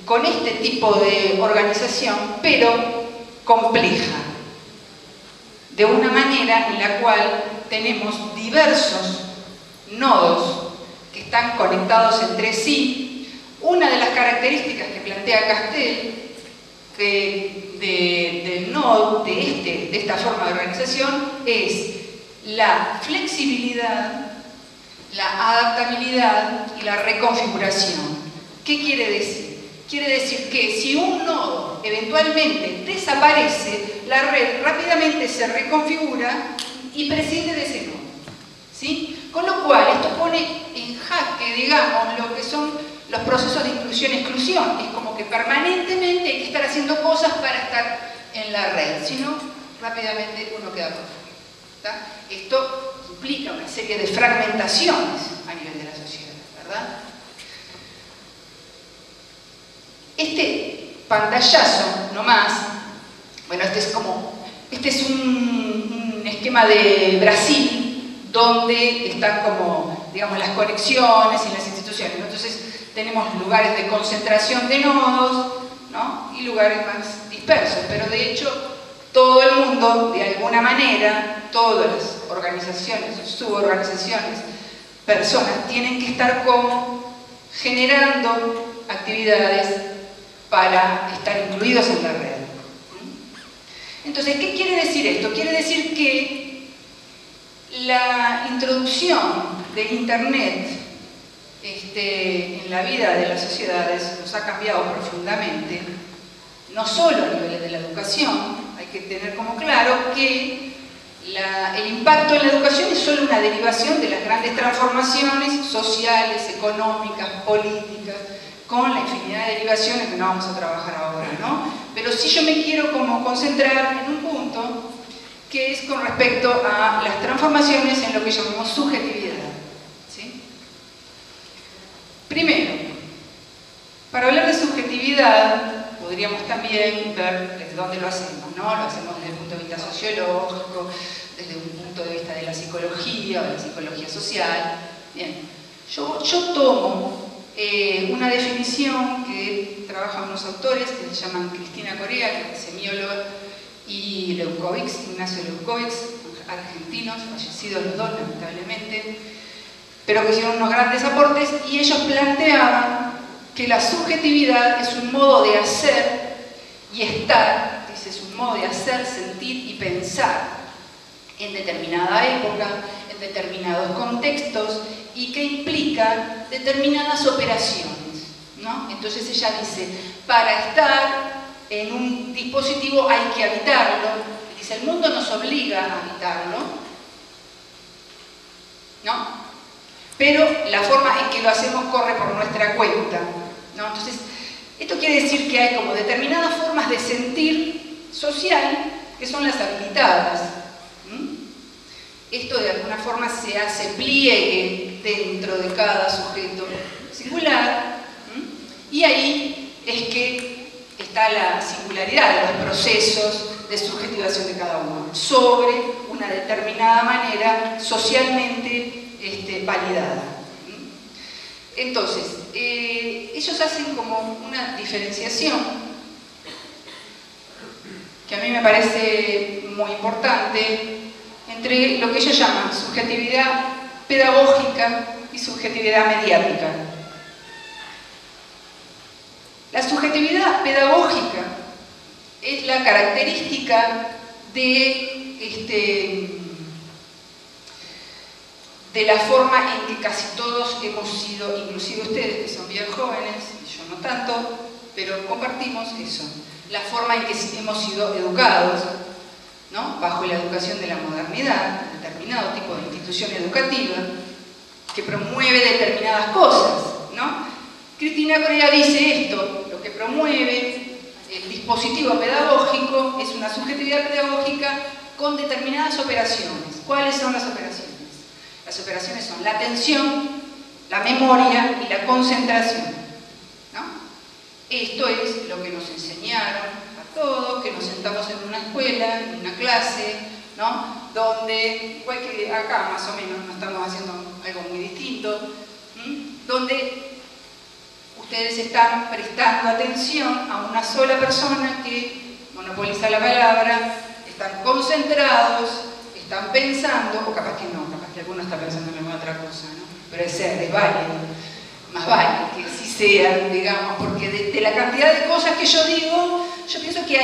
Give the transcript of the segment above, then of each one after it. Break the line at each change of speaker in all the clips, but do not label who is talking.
con este tipo de organización, pero compleja, de una manera en la cual tenemos diversos nodos que están conectados entre sí. Una de las características que plantea Castell del nodo, de esta forma de organización, es la flexibilidad, la adaptabilidad y la reconfiguración. ¿Qué quiere decir? Quiere decir que si un nodo eventualmente desaparece, la red rápidamente se reconfigura y prescinde de ese nodo, ¿sí? Con lo cual, esto pone en jaque, digamos, lo que son los procesos de inclusión-exclusión. Es como que permanentemente hay que estar haciendo cosas para estar en la red, si no, rápidamente uno queda por fuera. Esto implica una serie de fragmentaciones a nivel de la sociedad, ¿verdad? Este pantallazo, nomás, bueno, este es un esquema de Brasil, donde están como, digamos, las conexiones y las instituciones, ¿no? Entonces, tenemos lugares de concentración de nodos, ¿no? Y lugares más dispersos, pero de hecho, todo el mundo, de alguna manera, todas las organizaciones, suborganizaciones, personas, tienen que estar como generando actividades para estar incluidos en la red. Entonces, ¿qué quiere decir esto? Quiere decir que la introducción de Internet en la vida de las sociedades nos ha cambiado profundamente, no solo a nivel de la educación. Hay que tener como claro que el impacto en la educación es solo una derivación de las grandes transformaciones sociales, económicas, políticas, con la infinidad de derivaciones que no vamos a trabajar ahora, ¿no? Pero sí yo me quiero como concentrar en un punto que es con respecto a las transformaciones en lo que llamamos subjetividad, ¿sí? Primero, para hablar de subjetividad, podríamos también ver desde dónde lo hacemos, ¿no? Lo hacemos desde el punto de vista sociológico, desde un punto de vista de la psicología o de la psicología social. Bien, yo tomo una definición que trabajan unos autores que se llaman Cristina Corea, que es semióloga, y Leucovitz, Ignacio Leucovitz, argentinos, fallecidos los dos lamentablemente, pero que hicieron unos grandes aportes, y ellos planteaban que la subjetividad es un modo de hacer y estar, dice, es un modo de hacer, sentir y pensar en determinada época, en determinados contextos, y que implica determinadas operaciones, ¿no? Entonces ella dice, para estar en un dispositivo hay que habitarlo. Dice, el mundo nos obliga a habitarlo, ¿no? Pero la forma en que lo hacemos corre por nuestra cuenta, ¿no? Entonces, esto quiere decir que hay como determinadas formas de sentir social que son las habilitadas. Esto de alguna forma se hace pliegue dentro de cada sujeto singular, y ahí es que está la singularidad de los procesos de subjetivación de cada uno sobre una determinada manera socialmente validada. Entonces, ellos hacen como una diferenciación que a mí me parece muy importante entre lo que ellos llaman subjetividad pedagógica y subjetividad mediática. La subjetividad pedagógica es la característica de la forma en que casi todos hemos sido, inclusive ustedes que son bien jóvenes, y yo no tanto, pero compartimos eso, la forma en que hemos sido educados, ¿no? Bajo la educación de la modernidad, determinado tipo de institución educativa que promueve determinadas cosas, ¿no? Cristina Corea dice esto, lo que promueve el dispositivo pedagógico es una subjetividad pedagógica con determinadas operaciones. ¿Cuáles son las operaciones? Las operaciones son la atención, la memoria y la concentración, ¿no? Esto es lo que nos enseñaron todos, que nos sentamos en una escuela, en una clase, ¿no? Donde, igual que acá más o menos, no estamos haciendo algo muy distinto, donde ustedes están prestando atención a una sola persona que monopoliza la palabra, están concentrados, están pensando, o capaz que no, capaz que alguno está pensando en alguna otra cosa, ¿no? Pero es válido, más vale que sí sean, digamos, porque de la cantidad de cosas que yo digo, yo pienso que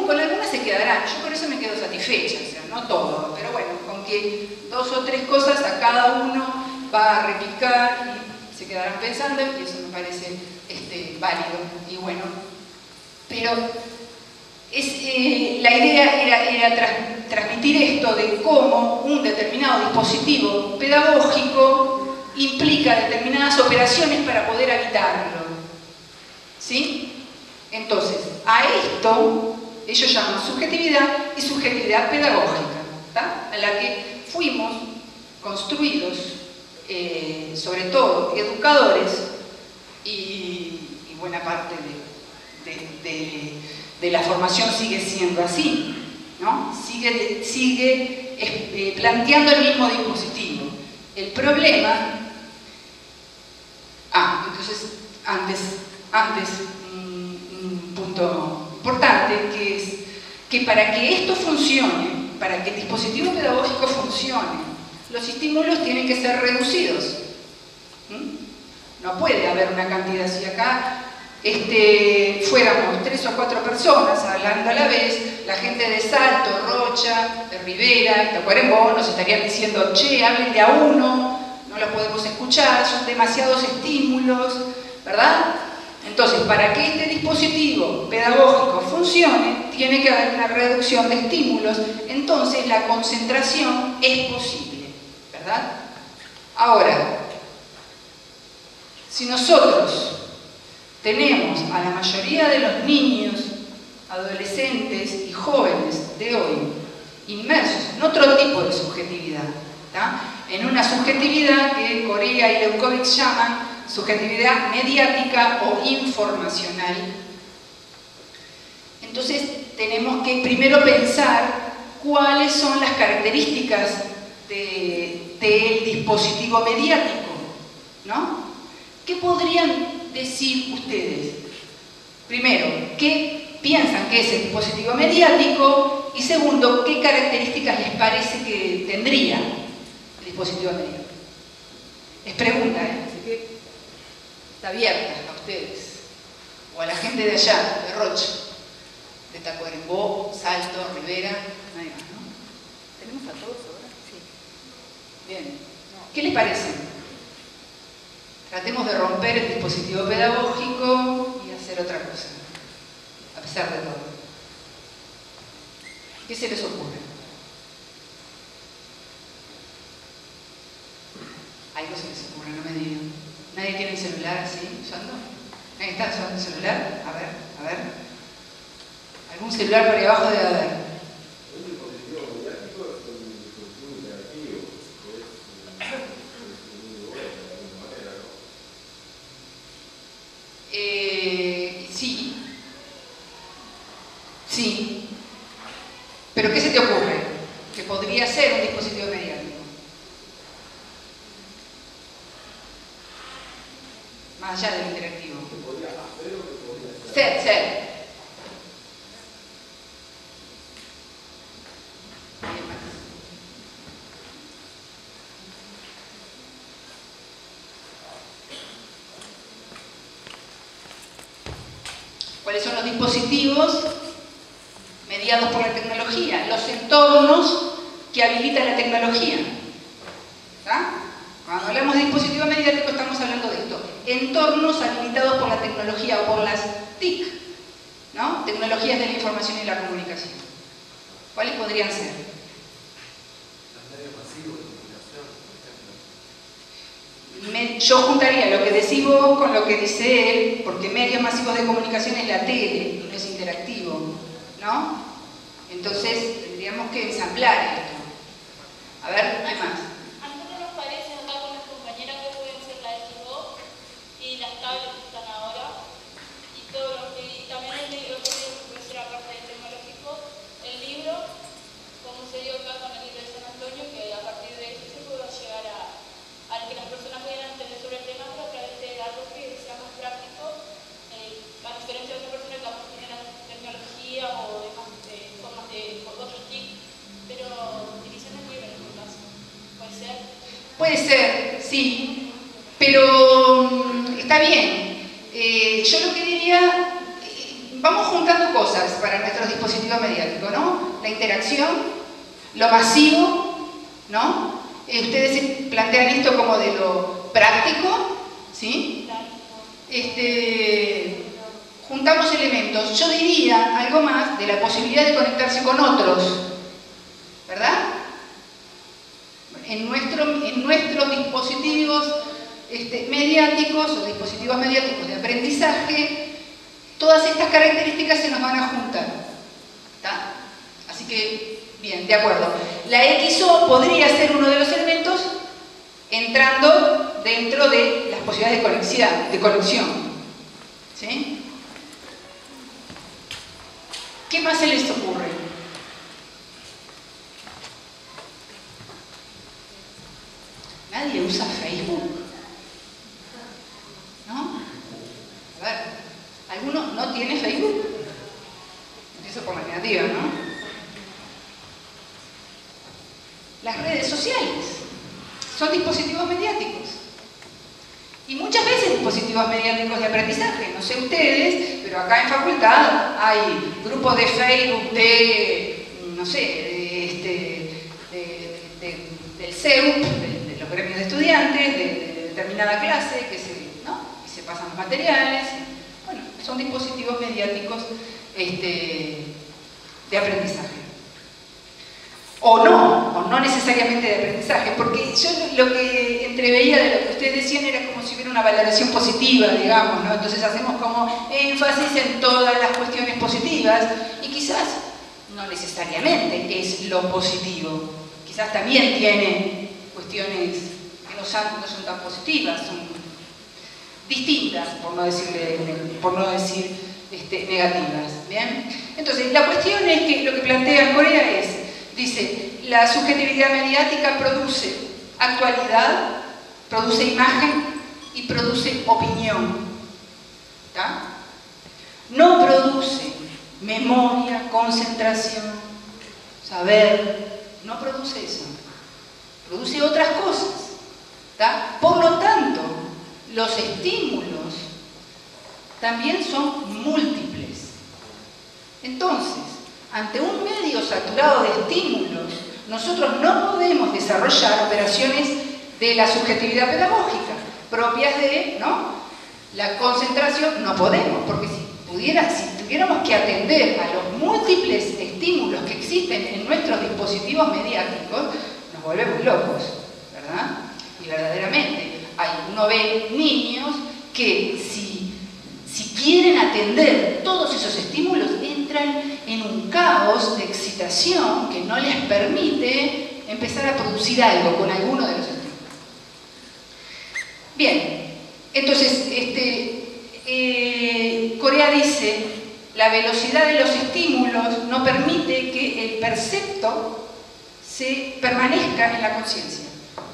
con algunas se quedarán, yo por eso me quedo satisfecha, o sea, no todo, pero bueno, con que 2 o 3 cosas a cada uno va a repicar y se quedarán pensando, y eso me parece válido y bueno. Pero la idea era transmitir esto de cómo un determinado dispositivo pedagógico implica determinadas operaciones para poder habitarlo. ¿Sí? Entonces, a esto ellos llaman subjetividad y subjetividad pedagógica, ¿tá? A la que fuimos construidos, sobre todo educadores, y buena parte de la formación sigue siendo así, ¿no? Sigue planteando el mismo dispositivo. El problema... entonces, antes un punto importante, que es que para que esto funcione, para que el dispositivo pedagógico funcione, los estímulos tienen que ser reducidos. No puede haber una cantidad, si acá fuéramos 3 o 4 personas hablando a la vez, la gente de Salto, Rocha, de Rivera y Tacuarembó nos estarían diciendo: che, hablen de a uno, no los podemos escuchar, son demasiados estímulos, ¿verdad? Entonces, para que este dispositivo pedagógico funcione, tiene que haber una reducción de estímulos, entonces la concentración es posible, ¿verdad? Ahora, si nosotros tenemos a la mayoría de los niños, adolescentes y jóvenes de hoy inmersos en otro tipo de subjetividad, ¿tá? En una subjetividad que Corea y Leucovitz llaman subjetividad mediática o informacional. Entonces tenemos que primero pensar cuáles son las características del dispositivo mediático, ¿no? ¿Qué podrían decir ustedes? Primero, ¿qué piensan que es el dispositivo mediático? Y segundo, ¿qué características les parece que tendría el dispositivo mediático? Es pregunta, así que está abierta a ustedes, o a la gente de allá, de Rocha, de Tacuarembó, Salto, Rivera, nadie más, ¿no? ¿Tenemos a todos ahora? Sí. Bien. ¿Qué les parece? Tratemos de romper el dispositivo pedagógico y hacer otra cosa, a pesar de todo. ¿Qué se les ocurre? Algo se les ocurre, no me digan. ¿Nadie tiene el celular así, usando? ¿Nadie está usando el celular? A ver. ¿Algún celular por ahí abajo debe haber?
El dispositivo mediático es un dispositivo interactivo, que es muy bueno de alguna manera, ¿no?
Sí. ¿Pero qué se te ocurre? Que podría ser un dispositivo mediático. Más allá del interactivo.
¿Qué podría hacer o qué podría ser?
Ser. ¿Cuáles son los dispositivos mediados por la tecnología? Los entornos que habilita la tecnología. ¿Tá? Cuando hablamos de dispositivo mediático estamos hablando de esto. Entornos habilitados por la tecnología o por las TIC, ¿no? Tecnologías de la información y la comunicación. ¿Cuáles podrían ser?
Los medios masivos de comunicación, por ejemplo.
Yo juntaría lo que decís vos con lo que dice él, porque medios masivos de comunicación es la tele, no es interactivo, ¿no? Entonces tendríamos que ensamblar esto. A ver, ¿qué más?
A nosotros nos parece, acá con las compañeras, que pueden ser la Xbox y las tablets que están ahora, y todo lo que, y también el libro, que puede ser aparte del tecnológico, el libro, como se dio acá con el libro de San Antonio, que a partir de eso se puede llegar a que las personas pudieran entender sobre el tema, pero a través de algo que sea más práctico ser.
Puede ser, sí, pero está bien. Yo lo que diría, vamos juntando cosas para nuestros dispositivos mediáticos, ¿no? La interacción, lo masivo, ¿no? Ustedes plantean esto como de lo práctico, ¿sí? Juntamos elementos. Yo diría algo más de la posibilidad de conectarse con otros, ¿verdad? En nuestros dispositivos mediáticos o dispositivos mediáticos de aprendizaje, todas estas características se nos van a juntar. ¿Está? Así que, bien, de acuerdo. La XO podría ser uno de los elementos entrando dentro de las posibilidades de conexión. ¿Sí? ¿Qué más se les ocurre? Nadie usa Facebook, ¿no? A ver, ¿alguno no tiene Facebook? Empiezo por la negativa, ¿no? Las redes sociales son dispositivos mediáticos. Y muchas veces dispositivos mediáticos de aprendizaje. No sé ustedes, pero acá en facultad hay grupos de Facebook de, no sé, del CEUP, de los gremios de estudiantes, de determinada clase, y se pasan los materiales. Bueno, son dispositivos mediáticos de aprendizaje. O no necesariamente de aprendizaje, porque yo lo que entreveía de lo que ustedes decían era como si hubiera una valoración positiva, digamos, ¿no? Entonces hacemos como énfasis en todas las cuestiones positivas y quizás no necesariamente es lo positivo, quizás también tiene cuestiones que no son tan positivas, son distintas, por no decir negativas, ¿bien? Entonces la cuestión es que lo que plantea Corea dice, la subjetividad mediática produce actualidad, produce imagen y produce opinión. ¿Tá? No produce memoria, concentración, saber, no produce eso. Produce otras cosas. ¿Tá? Por lo tanto, los estímulos también son múltiples. Entonces, ante un medio saturado de estímulos, nosotros no podemos desarrollar operaciones de la subjetividad pedagógica propias de, ¿no? La concentración. No podemos, porque si tuviéramos que atender a los múltiples estímulos que existen en nuestros dispositivos mediáticos, nos volvemos locos, ¿verdad? Y verdaderamente, uno ve niños que si quieren atender todos esos estímulos, entran en un caos de excitación que no les permite empezar a producir algo con alguno de los estímulos. Bien, entonces, Corea dice, la velocidad de los estímulos no permite que el percepto se permanezca en la conciencia.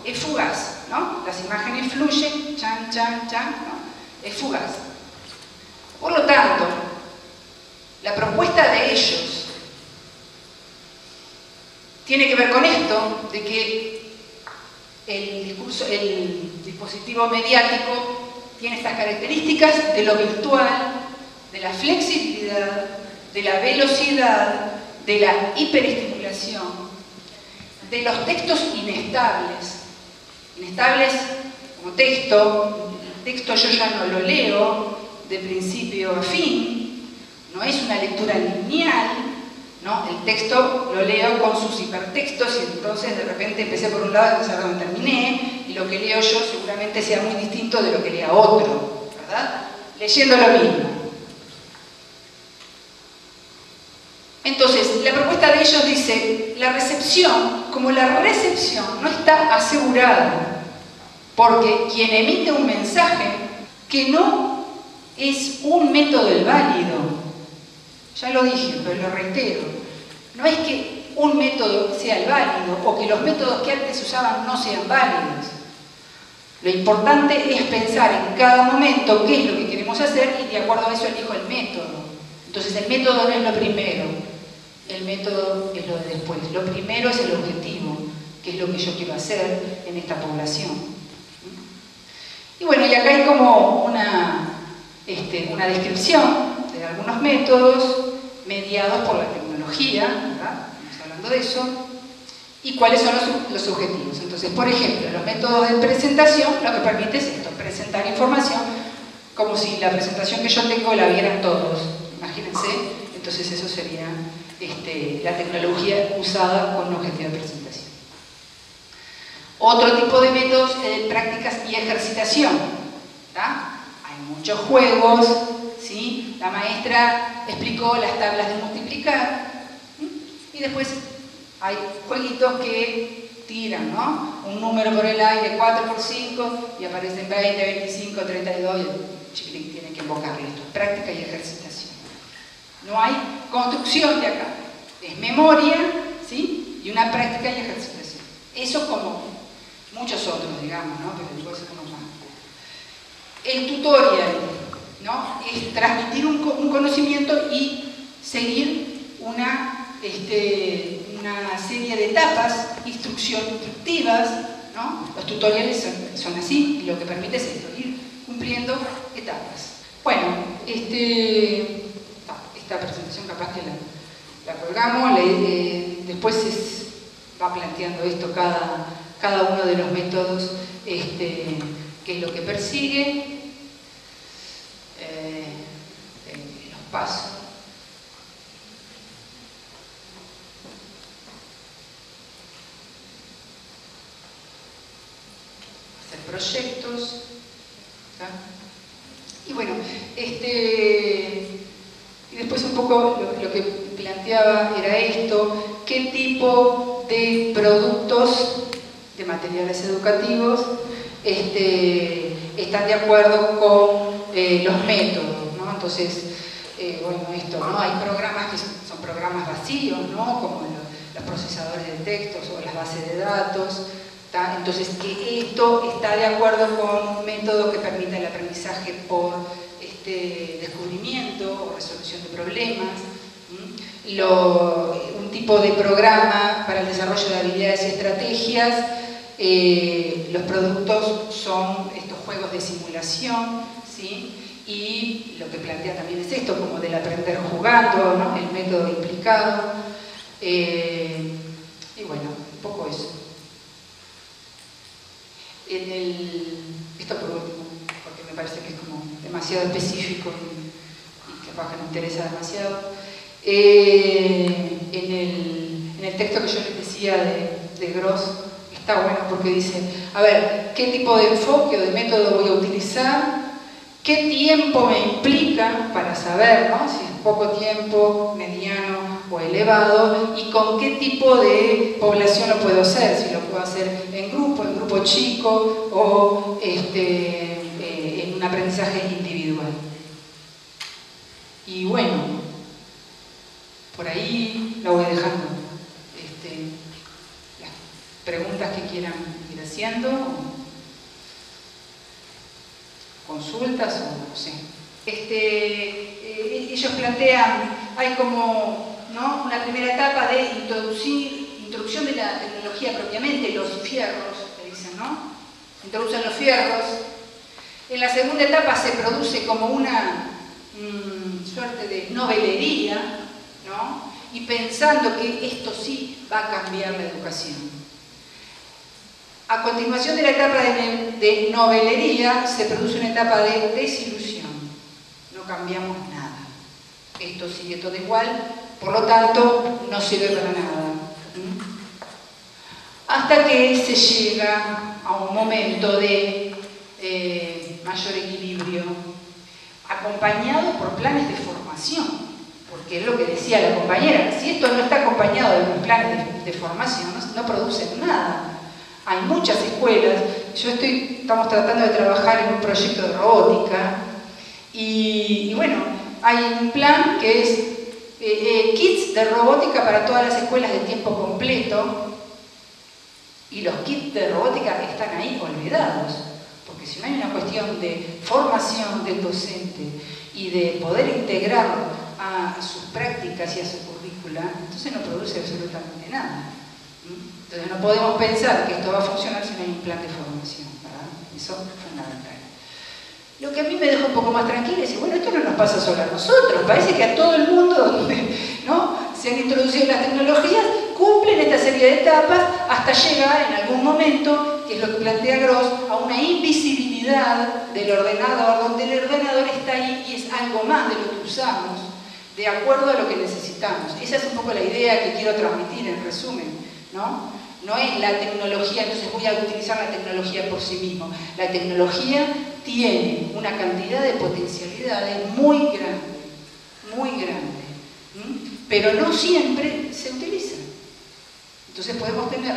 Es fugaz, ¿no? Las imágenes fluyen, chan, chan, chan, ¿no? Es fugaz. Por lo tanto, la propuesta de ellos tiene que ver con esto, de que el dispositivo mediático tiene estas características de lo virtual, de la flexibilidad, de la velocidad, de la hiperestimulación, de los textos inestables. Inestables como texto, el texto yo ya no lo leo de principio a fin, no es una lectura lineal, ¿no? El texto lo leo con sus hipertextos y entonces de repente empecé por un lado y no sé dónde terminé, y lo que leo yo seguramente sea muy distinto de lo que lea otro, ¿verdad? Leyendo lo mismo. Entonces, la propuesta de ellos dice, la recepción, como la recepción no está asegurada, porque quien emite un mensaje que no es un método el válido, ya lo dije, pero lo reitero, no es que un método sea el válido o que los métodos que antes se usaban no sean válidos. Lo importante es pensar en cada momento qué es lo que queremos hacer y de acuerdo a eso elijo el método. Entonces el método no es lo primero, el método es lo de después. Lo primero es el objetivo, qué es lo que yo quiero hacer en esta población. Y bueno, y acá hay como una descripción de algunos métodos mediados por la tecnología, ¿verdad? Estamos hablando de eso, y cuáles son los objetivos. Entonces, por ejemplo, los métodos de presentación lo que permite es esto, presentar información como si la presentación que yo tengo la vieran todos, imagínense. Entonces eso sería la tecnología usada con un objetivo de presentación. Otro tipo de métodos es de prácticas y ejercitación, ¿tá? Hay muchos juegos, ¿sí? La maestra explicó las tablas de multiplicar, y después hay jueguitos que tiran, ¿no? Un número por el aire, 4 por 5, y aparecen 20, 25, 32, y el chiquitín tiene que invocarle esto. Práctica y ejercitación. No hay construcción de acá. Es memoria, ¿sí? Y una práctica y ejercitación. Eso como muchos otros, digamos, ¿no? Pero después uno más. El tutorial, ¿no? Es transmitir un conocimiento y seguir una serie de etapas instructivas, ¿no? Los tutoriales son así, y lo que permite es esto, ir cumpliendo etapas. Bueno, esta presentación capaz que la colgamos, después va planteando esto cada uno de los métodos, qué es lo que persigue, los pasos. Hacer proyectos, ¿tá? Y bueno, y después un poco lo que planteaba era esto, qué tipo de productos de materiales educativos están de acuerdo con los métodos, ¿no? Entonces, bueno, esto, ¿no? Hay programas que son programas vacíos, ¿no? Como los procesadores de textos o las bases de datos, ¿tá? Entonces, que esto está de acuerdo con un método que permita el aprendizaje por descubrimiento o resolución de problemas. Un tipo de programa para el desarrollo de habilidades y estrategias. Los productos son estos juegos de simulación, ¿sí? Y lo que plantea también es esto, como del aprender jugando, ¿no? El método implicado. Y bueno, un poco eso. Esto por último, porque me parece que es como demasiado específico y capaz que no interesa demasiado. En el texto que yo les decía de Gross, está bueno porque dice, a ver, ¿qué tipo de enfoque o de método voy a utilizar? ¿Qué tiempo me implica para saber, ¿no? Si es poco tiempo, mediano o elevado? ¿Y con qué tipo de población lo puedo hacer? Si lo puedo hacer en grupo chico o en un aprendizaje individual. Y bueno, por ahí lo voy dejando. Las preguntas que quieran ir haciendo, consultas o no sé. Ellos plantean, hay como, ¿no? Una primera etapa de introducción de la tecnología propiamente, los fierros, que dicen, ¿no? Introducen los fierros. En la segunda etapa se produce como una suerte de novelería, ¿no? Y pensando que esto sí va a cambiar la educación. A continuación de la etapa de novelería se produce una etapa de desilusión. No cambiamos nada. Esto sigue todo igual, por lo tanto no sirve para nada. Hasta que se llega a un momento de mayor equilibrio, acompañado por planes de formación. Porque es lo que decía la compañera, si esto no está acompañado de unos planes de formación, no producen nada. Hay muchas escuelas, estamos tratando de trabajar en un proyecto de robótica y bueno, hay un plan que es kits de robótica para todas las escuelas de tiempo completo, y los kits de robótica están ahí olvidados, porque si no hay una cuestión de formación del docente y de poder integrarlo a sus prácticas y a su currícula, entonces no produce absolutamente nada. Entonces no podemos pensar que esto va a funcionar si no hay un plan de formación, ¿verdad? Eso es fundamental. Lo que a mí me deja un poco más tranquila es decir, bueno, esto no nos pasa solo a nosotros, parece que a todo el mundo donde, ¿no?, se han introducido las tecnologías cumplen esta serie de etapas hasta llegar en algún momento, que es lo que plantea Gross, a una invisibilidad del ordenador, donde el ordenador está ahí y es algo más de lo que usamos, de acuerdo a lo que necesitamos. Esa es un poco la idea que quiero transmitir en resumen, ¿no? No es la tecnología, entonces voy a utilizar la tecnología por sí mismo. La tecnología tiene una cantidad de potencialidades muy grande, pero no siempre se utiliza. Entonces podemos tener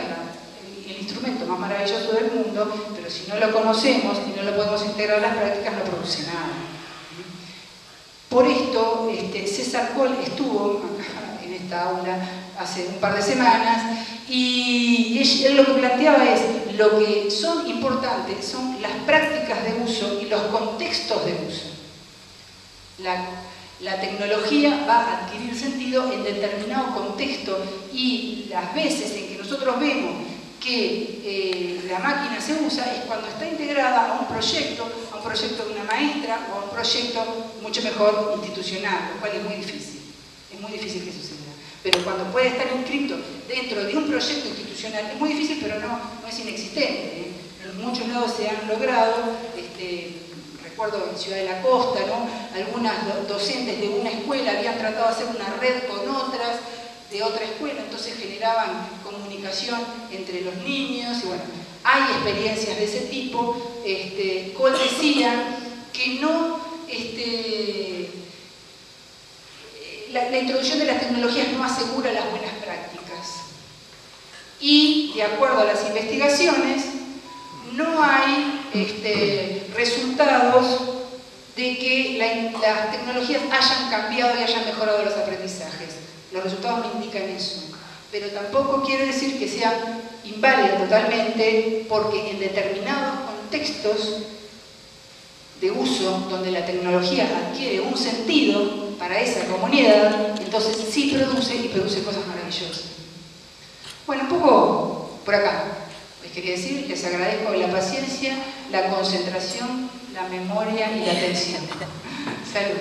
el instrumento más maravilloso del mundo, pero si no lo conocemos y no lo podemos integrar a las prácticas, no produce nada. Por esto, César Coll estuvo acá en esta aula hace un par de semanas y él lo que planteaba es lo que son importantes son las prácticas de uso y los contextos de uso. La tecnología va a adquirir sentido en determinado contexto y las veces en que nosotros vemos que la máquina se usa es cuando está integrada a un proyecto de una maestra o a un proyecto mucho mejor institucional, lo cual es muy difícil que suceda. Pero cuando puede estar inscrito dentro de un proyecto institucional, es muy difícil, pero no es inexistente. En muchos lados se han logrado, recuerdo en Ciudad de la Costa, ¿no?, algunas docentes de una escuela habían tratado de hacer una red con otras de otra escuela, entonces generaban comunicación entre los niños, y bueno, hay experiencias de ese tipo. Coll decía que no, la introducción de las tecnologías no asegura las buenas prácticas. Y, de acuerdo a las investigaciones, no hay resultados de que las tecnologías hayan cambiado y hayan mejorado los aprendizajes. Los resultados no indican eso. Pero tampoco quiere decir que sean inválidas totalmente, porque en determinados contextos de uso, donde la tecnología adquiere un sentido para esa comunidad, entonces sí produce y produce cosas maravillosas. Bueno, un poco por acá. Les quería decir, les agradezco la paciencia, la concentración, la memoria y la atención. Salud.